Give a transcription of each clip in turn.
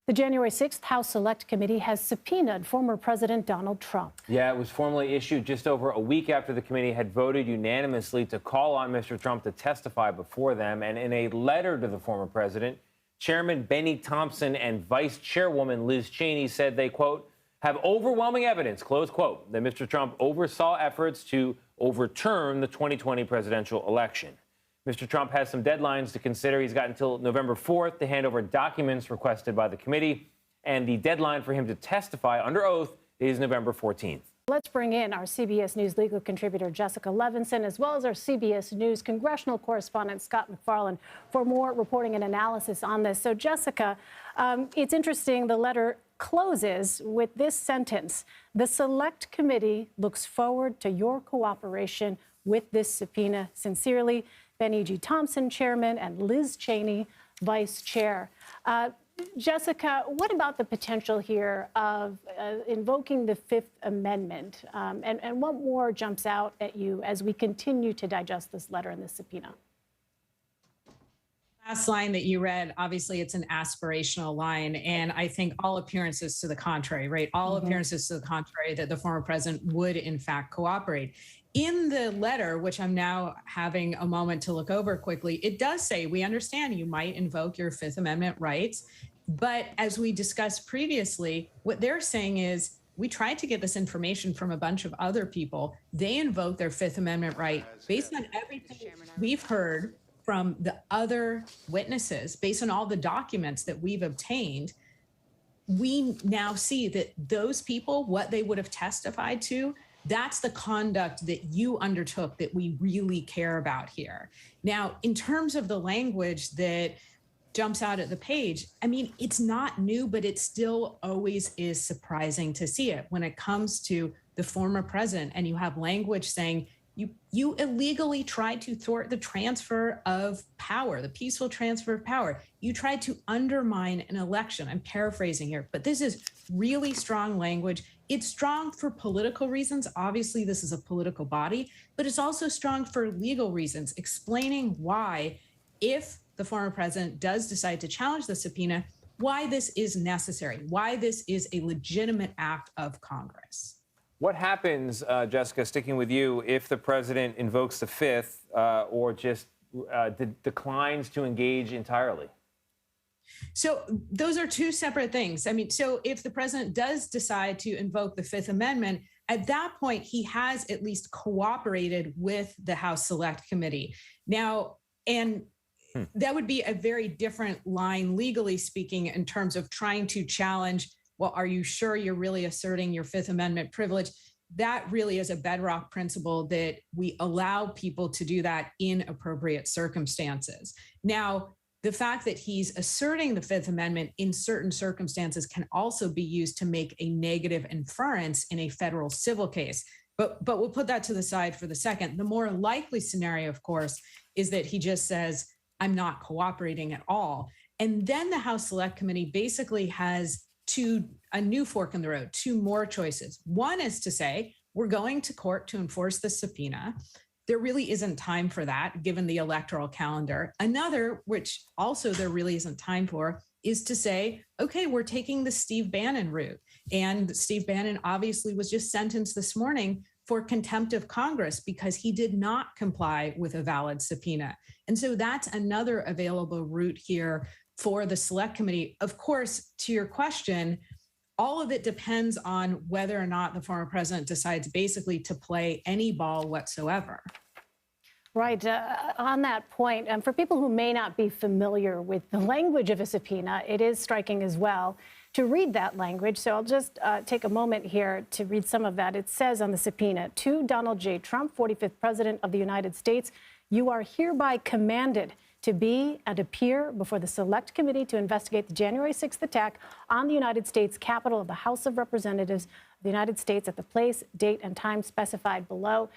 The January 6th House Select Committee has subpoenaed former President Donald Trump. Yeah, it was formally issued just over a week after the committee had voted unanimously to call on Mr. Trump to testify before them. And in a letter to the former president, Chairman Benny Thompson and Vice Chairwoman Liz Cheney said they, quote, have overwhelming evidence, close quote, that Mr. Trump oversaw efforts to overturn the 2020 presidential election. Mr. Trump has some deadlines to consider. He's got until November 4th to hand over documents requested by the committee, and the deadline for him to testify under oath is November 14th. Let's bring in our CBS News legal contributor, Jessica Levinson, as well as our CBS News congressional correspondent, Scott MacFarlane, for more reporting and analysis on this. So, Jessica, it's interesting. The letter closes with this sentence: the Select Committee looks forward to your cooperation with this subpoena. Sincerely, Benny G. Thompson, Chairman, and Liz Cheney, Vice Chair. Jessica, what about the potential here of invoking the Fifth Amendment? And what more jumps out at you as we continue to digest this letter and this subpoena? Last line that you read, obviously it's an aspirational line, and I think all appearances to the contrary, right? All appearances to the contrary that the former president would in fact cooperate. In the letter, which I'm now having a moment to look over quickly, it does say, we understand you might invoke your Fifth Amendment rights, but as we discussed previously, what they're saying is, we tried to get this information from a bunch of other people. They invoke their Fifth Amendment right based on everything we've heard from the other witnesses, based on all the documents that we've obtained. We now see that those people, what they would have testified to, that's the conduct that you undertook that we really care about here. Now, in terms of the language that jumps out at the page, I mean, it's not new, but it still always is surprising to see it when it comes to the former president, and you have language saying, you illegally tried to thwart the transfer of power, the peaceful transfer of power. You tried to undermine an election. I'm paraphrasing here, but this is really strong language. It's strong for political reasons. Obviously, this is a political body, but it's also strong for legal reasons, explaining why, if the former president does decide to challenge the subpoena, why this is necessary, why this is a legitimate act of Congress. What happens, Jessica, sticking with you, if the president invokes the Fifth or just declines to engage entirely? So those are two separate things. I mean, so if the president does decide to invoke the Fifth Amendment, at that point, he has at least cooperated with the House Select Committee. Now, and that would be a very different line, legally speaking, in terms of trying to challenge, well, are you sure you're really asserting your Fifth Amendment privilege? That really is a bedrock principle that we allow people to do that in appropriate circumstances. Now, the fact that he's asserting the Fifth Amendment in certain circumstances can also be used to make a negative inference in a federal civil case. But we'll put that to the side for the second. The more likely scenario, of course, is that he just says, I'm not cooperating at all. And then the House Select Committee basically has a new fork in the road, two more choices. One is to say, we're going to court to enforce the subpoena. There really isn't time for that, given the electoral calendar. Another, which also there really isn't time for, is to say, okay, we're taking the Steve Bannon route. And Steve Bannon obviously was just sentenced this morning for contempt of Congress because he did not comply with a valid subpoena. And so that's another available route here for the Select Committee. Of course, to your question, all of it depends on whether or not the former president decides basically to play any ball whatsoever. Right. On that point, for people who may not be familiar with the language of a subpoena, it is striking as well to read that language. So I'll just take a moment here to read some of that. It says on the subpoena, to Donald J. Trump, 45th President of the United States, you are hereby commanded to be and appear before the Select Committee to investigate the January 6th attack on the United States Capitol of the House of Representatives of the United States at the place, date, and time specified below.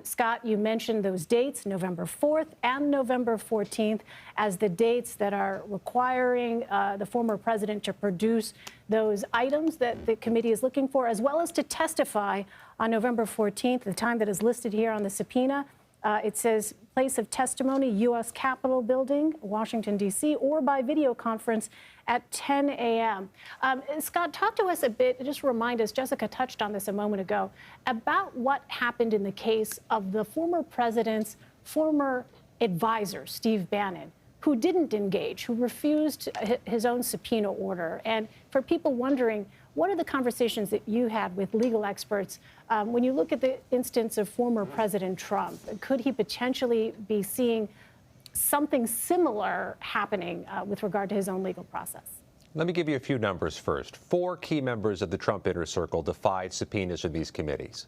Scott, you mentioned those dates, November 4th and November 14th, as the dates that are requiring the former president to produce those items that the committee is looking for, as well as to testify on November 14th, the time that is listed here on the subpoena. It says place of testimony, U.S. Capitol building, Washington, D.C., or by video conference at 10 a.m. Scott, talk to us a bit, just remind us, Jessica touched on this a moment ago, about what happened in the case of the former president's former advisor, Steve Bannon, who didn't engage, who refused his own subpoena order. And for people wondering, what are the conversations that you had with legal experts when you look at the instance of former President Trump? Could he potentially be seeing something similar happening with regard to his own legal process? Let me give you a few numbers first. 4 key members of the Trump inner circle defied subpoenas from these committees.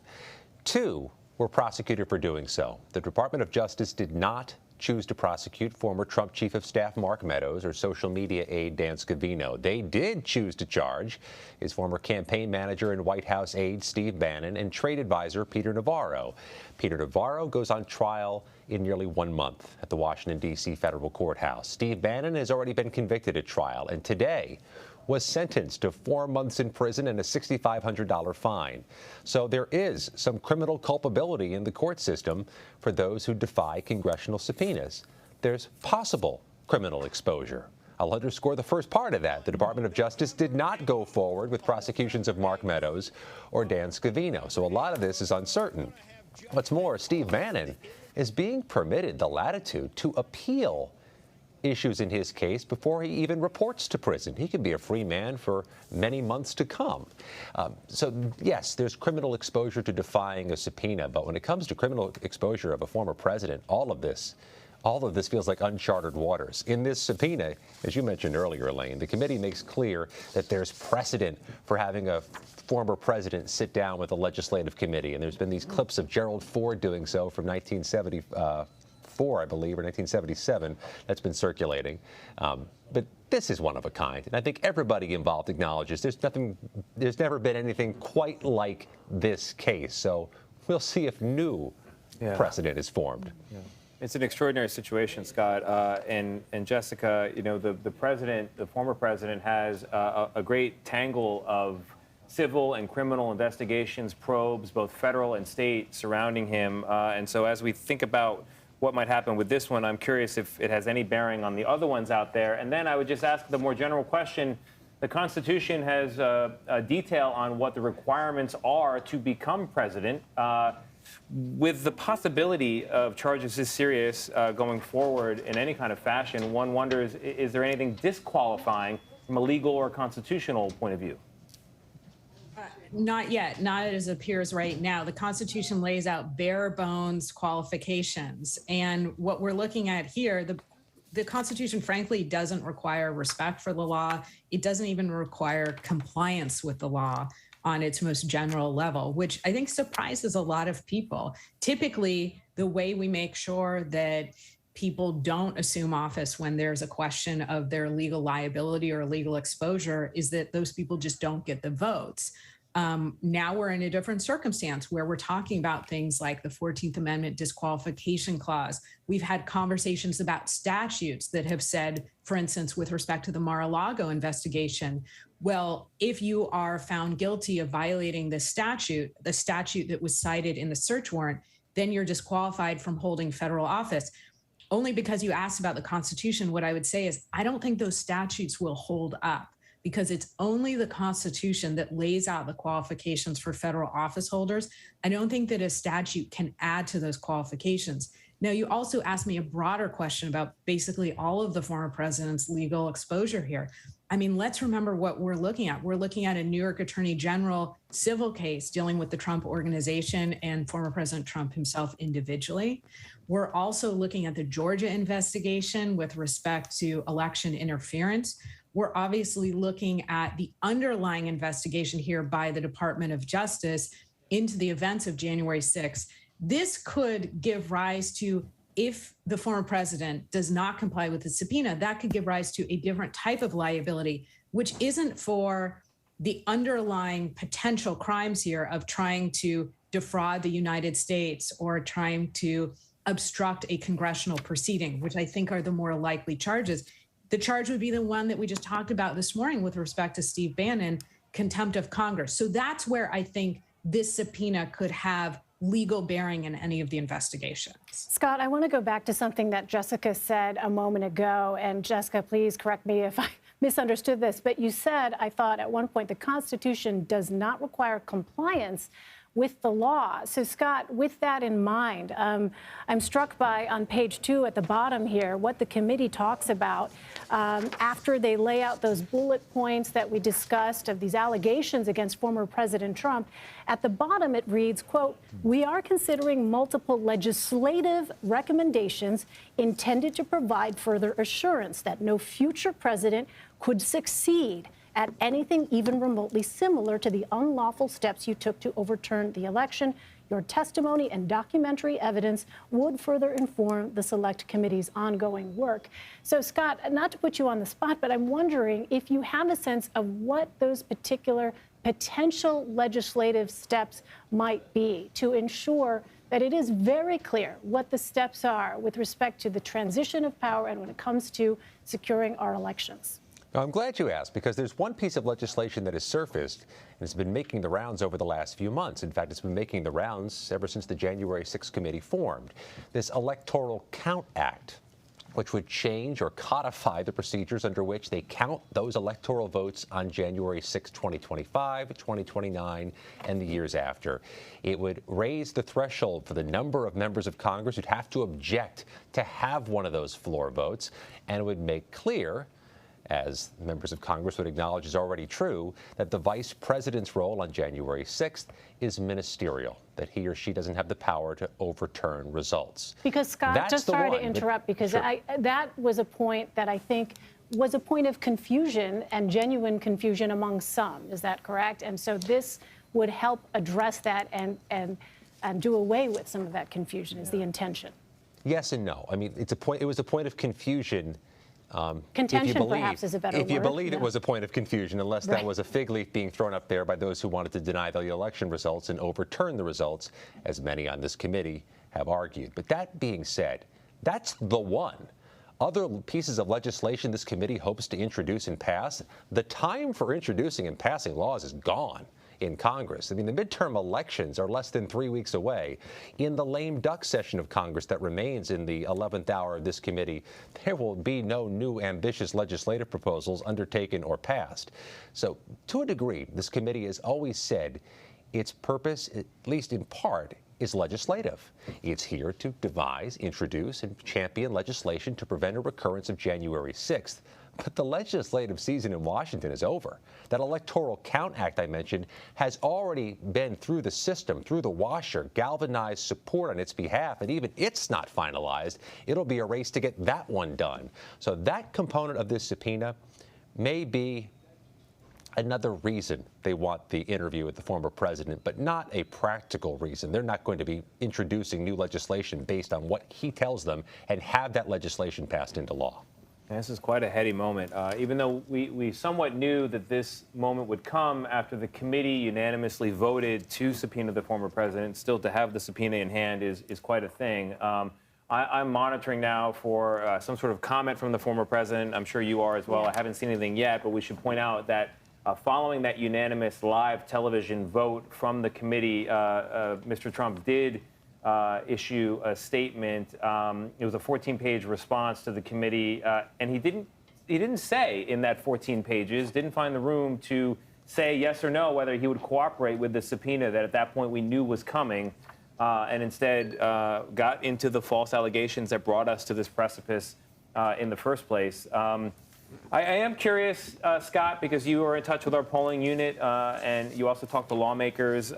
2 were prosecuted for doing so. The Department of Justice did not choose to prosecute former Trump Chief of Staff Mark Meadows or social media aide Dan Scavino. They did choose to charge his former campaign manager and White House aide Steve Bannon and trade advisor Peter Navarro. Peter Navarro goes on trial in nearly 1 month at the Washington, D.C. federal courthouse. Steve Bannon has already been convicted at trial and today was sentenced to 4 months in prison and a $6,500 fine. So there is some criminal culpability in the court system for those who defy congressional subpoenas. There's possible criminal exposure. I'll underscore the first part of that. The Department of Justice did not go forward with prosecutions of Mark Meadows or Dan Scavino. So a lot of this is uncertain. What's more, Steve Bannon is being permitted the latitude to appeal issues in his case before he even reports to prison. He could be a free man for many months to come. So yes, there's criminal exposure to defying a subpoena, but when it comes to criminal exposure of a former president, all of this feels like uncharted waters. In this subpoena, as you mentioned earlier, Elaine, the committee makes clear that there's precedent for having a former president sit down with a legislative committee, and there's been these clips of Gerald Ford doing so from 1974, I believe, or 1977, that's been circulating. But this is one of a kind, and I think everybody involved acknowledges there's never been anything quite like this case. So we'll see if new precedent is formed. Yeah. It's an extraordinary situation, Scott. And Jessica, you know, the former president, has a great tangle of civil and criminal investigations, probes, both federal and state, surrounding him. And so as we think about what might happen with this one, I'm curious if it has any bearing on the other ones out there. And then I would just ask the more general question. The Constitution has a detail on what the requirements are to become president. With the possibility of charges this serious going forward in any kind of fashion, one wonders, is there anything disqualifying from a legal or constitutional point of view? Not yet, not as it appears right now. The Constitution lays out bare bones qualifications. And what we're looking at here, the Constitution, frankly, doesn't require respect for the law. It doesn't even require compliance with the law on its most general level, which I think surprises a lot of people. Typically, the way we make sure that people don't assume office when there's a question of their legal liability or legal exposure is that those people just don't get the votes. Now we're in a different circumstance where we're talking about things like the 14th Amendment disqualification clause. We've had conversations about statutes that have said, for instance, with respect to the Mar-a-Lago investigation, well, if you are found guilty of violating the statute that was cited in the search warrant, then you're disqualified from holding federal office. Only because you asked about the Constitution, what I would say is I don't think those statutes will hold up, because it's only the Constitution that lays out the qualifications for federal office holders. I don't think that a statute can add to those qualifications. Now, you also asked me a broader question about basically all of the former president's legal exposure here. I mean, let's remember what we're looking at. We're looking at a New York Attorney General civil case dealing with the Trump Organization and former President Trump himself individually. We're also looking at the Georgia investigation with respect to election interference. We're obviously looking at the underlying investigation here by the Department of Justice into the events of January 6th. This could give rise to, if the former president does not comply with the subpoena, that could give rise to a different type of liability, which isn't for the underlying potential crimes here of trying to defraud the United States or trying to obstruct a congressional proceeding, which I think are the more likely charges. The charge would be the one that we just talked about this morning with respect to Steve Bannon, contempt of Congress. So that's where I think this subpoena could have legal bearing in any of the investigations. Scott, I want to go back to something that Jessica said a moment ago. And Jessica, please correct me if I misunderstood this. But you said, I thought at one point, the Constitution does not require compliance with the law. So, Scott, with that in mind, I'm struck by, on page 2 at the bottom here, what the committee talks about after they lay out those bullet points that we discussed of these allegations against former President Trump. At the bottom, it reads, quote, "We are considering multiple legislative recommendations intended to provide further assurance that no future president could succeed at anything even remotely similar to the unlawful steps you took to overturn the election. Your testimony and documentary evidence would further inform the Select Committee's ongoing work." So, Scott, not to put you on the spot, but I'm wondering if you have a sense of what those particular potential legislative steps might be to ensure that it is very clear what the steps are with respect to the transition of power and when it comes to securing our elections. Now, I'm glad you asked, because there's one piece of legislation that has surfaced and has been making the rounds over the last few months. In fact, it's been making the rounds ever since the January 6th committee formed. This Electoral Count Act, which would change or codify the procedures under which they count those electoral votes on January 6, 2025, 2029, and the years after. It would raise the threshold for the number of members of Congress who'd have to object to have one of those floor votes, and it would make clear, as members of Congress would acknowledge is already true, that the vice president's role on January 6th is ministerial, that he or she doesn't have the power to overturn results. Because, Scott, That's just sorry to interrupt, because sure. that was a point that I think was a point of confusion and genuine confusion among some. Is that correct? And so this would help address that and do away with some of that confusion, is the intention. Yes and no. I mean, it was a point of confusion. Contention, perhaps, is a better word. If you believe it was a point of confusion, unless that was a fig leaf being thrown up there by those who wanted to deny the election results and overturn the results, as many on this committee have argued. But that being said, that's the one. Other pieces of legislation this committee hopes to introduce and pass, the time for introducing and passing laws is gone in Congress. I mean, the midterm elections are less than 3 weeks away. In the lame duck session of Congress that remains in the 11th hour of this committee, there will be no new ambitious legislative proposals undertaken or passed. So, to a degree, this committee has always said its purpose, at least in part, is legislative. It's here to devise, introduce, and champion legislation to prevent a recurrence of January 6th. But the legislative season in Washington is over. That Electoral Count Act I mentioned has already been through the system, through the washer, galvanized support on its behalf, and even it's not finalized. It'll be a race to get that one done. So that component of this subpoena may be another reason they want the interview with the former president, but not a practical reason. They're not going to be introducing new legislation based on what he tells them and have that legislation passed into law. This is quite a heady moment. Even though we somewhat knew that this moment would come after the committee unanimously voted to subpoena the former president, still to have the subpoena in hand is quite a thing. I'm monitoring now for some sort of comment from the former president. I'm sure you are as well. I haven't seen anything yet, but we should point out that following that unanimous live television vote from the committee, Mr. Trump did issue a statement. It was a 14-page response to the committee, and he didn't say in that 14 pages, didn't find the room to say yes or no whether he would cooperate with the subpoena that at that point we knew was coming, and instead got into the false allegations that brought us to this precipice in the first place. I am curious, Scott, because you were in touch with our polling unit, and you also talked to lawmakers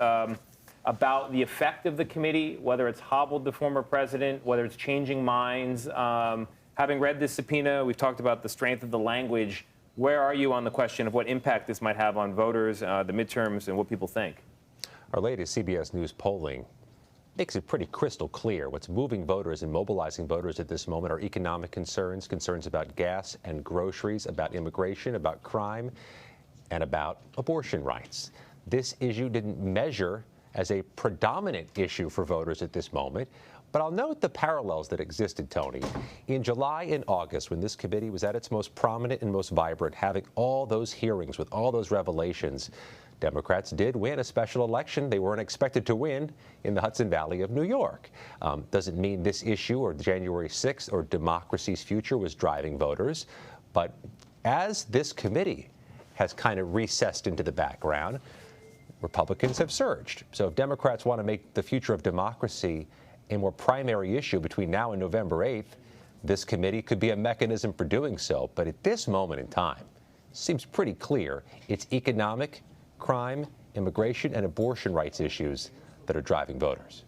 about the effect of the committee, whether it's hobbled the former president, whether it's changing minds. Having read this subpoena, we've talked about the strength of the language. Where are you on the question of what impact this might have on voters, the midterms, and what people think? Our latest CBS News polling makes it pretty crystal clear. What's moving voters and mobilizing voters at this moment are economic concerns, concerns about gas and groceries, about immigration, about crime, and about abortion rights. This issue didn't measure as a predominant issue for voters at this moment. But I'll note the parallels that existed, Tony. In July and August, when this committee was at its most prominent and most vibrant, having all those hearings with all those revelations, Democrats did win a special election they weren't expected to win in the Hudson Valley of New York. Doesn't mean this issue or January 6th or democracy's future was driving voters, but as this committee has kind of recessed into the background, Republicans have surged. So if Democrats want to make the future of democracy a more primary issue between now and November 8th, this committee could be a mechanism for doing so. But at this moment in time, it seems pretty clear it's economic, crime, immigration, and abortion rights issues that are driving voters.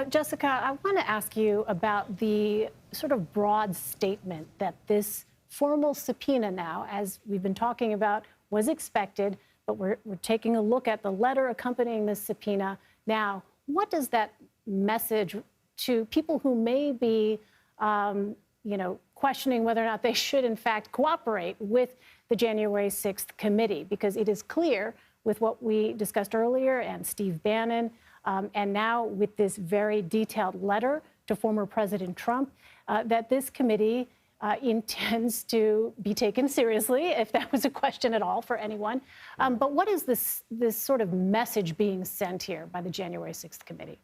Jessica, I want to ask you about the sort of broad statement that this formal subpoena now, as we've been talking about, was expected, but we're taking a look at the letter accompanying this subpoena. Now, what does that message to people who may be, questioning whether or not they should, in fact, cooperate with the January 6th committee? Because it is clear with what we discussed earlier and Steve Bannon, and now with this very detailed letter to former President Trump, that this committee intends to be taken seriously, if that was a question at all for anyone. But what is this sort of message being sent here by the January 6th committee?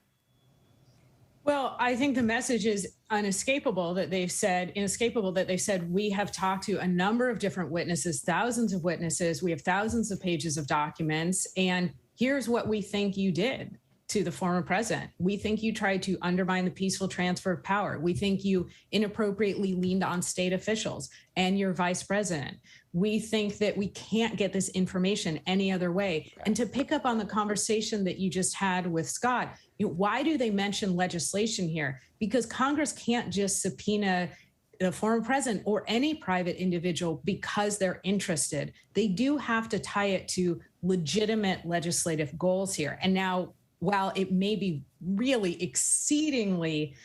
Well, I think the message is inescapable that they've said we have talked to a number of different witnesses, thousands of witnesses. We have thousands of pages of documents. And here's what we think you did to the former president. We think you tried to undermine the peaceful transfer of power. We think you inappropriately leaned on state officials and your vice president. We think that we can't get this information any other way. And to pick up on the conversation that you just had with Scott, why do they mention legislation here? Because Congress can't just subpoena the former president or any private individual because they're interested. They do have to tie it to legitimate legislative goals here. And now, while it may be really exceedingly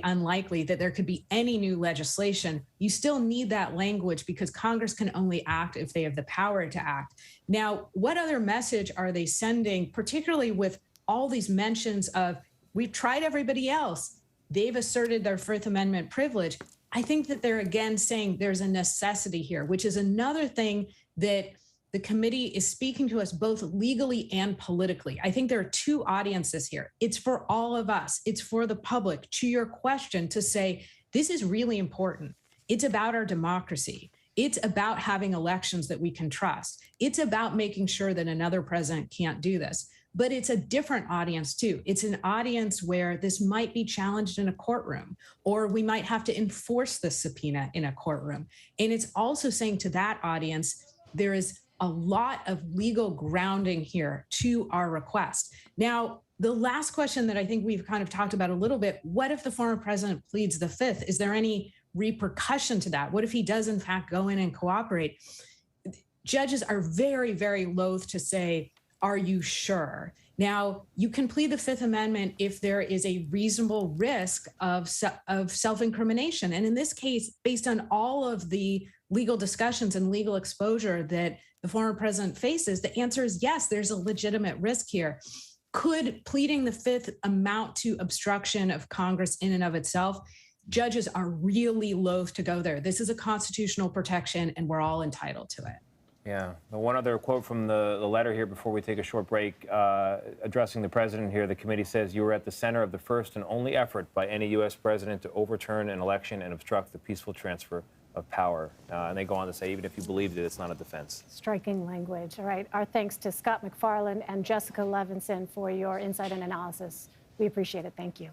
unlikely that there could be any new legislation, you still need that language because Congress can only act if they have the power to act. Now, what other message are they sending, particularly with all these mentions of, we've tried everybody else, they've asserted their Fifth Amendment privilege? I think that they're again saying there's a necessity here, which is another thing that the committee is speaking to us both legally and politically. I think there are two audiences here. It's for all of us. It's for the public, to your question, to say, this is really important. It's about our democracy. It's about having elections that we can trust. It's about making sure that another president can't do this. But it's a different audience, too. It's an audience where this might be challenged in a courtroom, or we might have to enforce the subpoena in a courtroom. And it's also saying to that audience, there is a lot of legal grounding here to our request. Now, the last question that I think we've kind of talked about a little bit, what if the former president pleads the Fifth? Is there any repercussion to that? What if he does, in fact, go in and cooperate? Judges are very, very loath to say, are you sure? Now, you can plead the Fifth Amendment if there is a reasonable risk of self-incrimination. And in this case, based on all of the legal discussions and legal exposure that the former president faces, the answer is yes, there's a legitimate risk here. Could pleading the Fifth amount to obstruction of Congress in and of itself? Judges are really loath to go there. This is a constitutional protection, and we're all entitled to it. Yeah. One other quote from the letter here before we take a short break, addressing the president here. The committee says you were at the center of the first and only effort by any U.S. president to overturn an election and obstruct the peaceful transfer of power. And they go on to say, even if you believed it, it's not a defense. Striking language. All right. Our thanks to Scott MacFarlane and Jessica Levinson for your insight and analysis. We appreciate it. Thank you.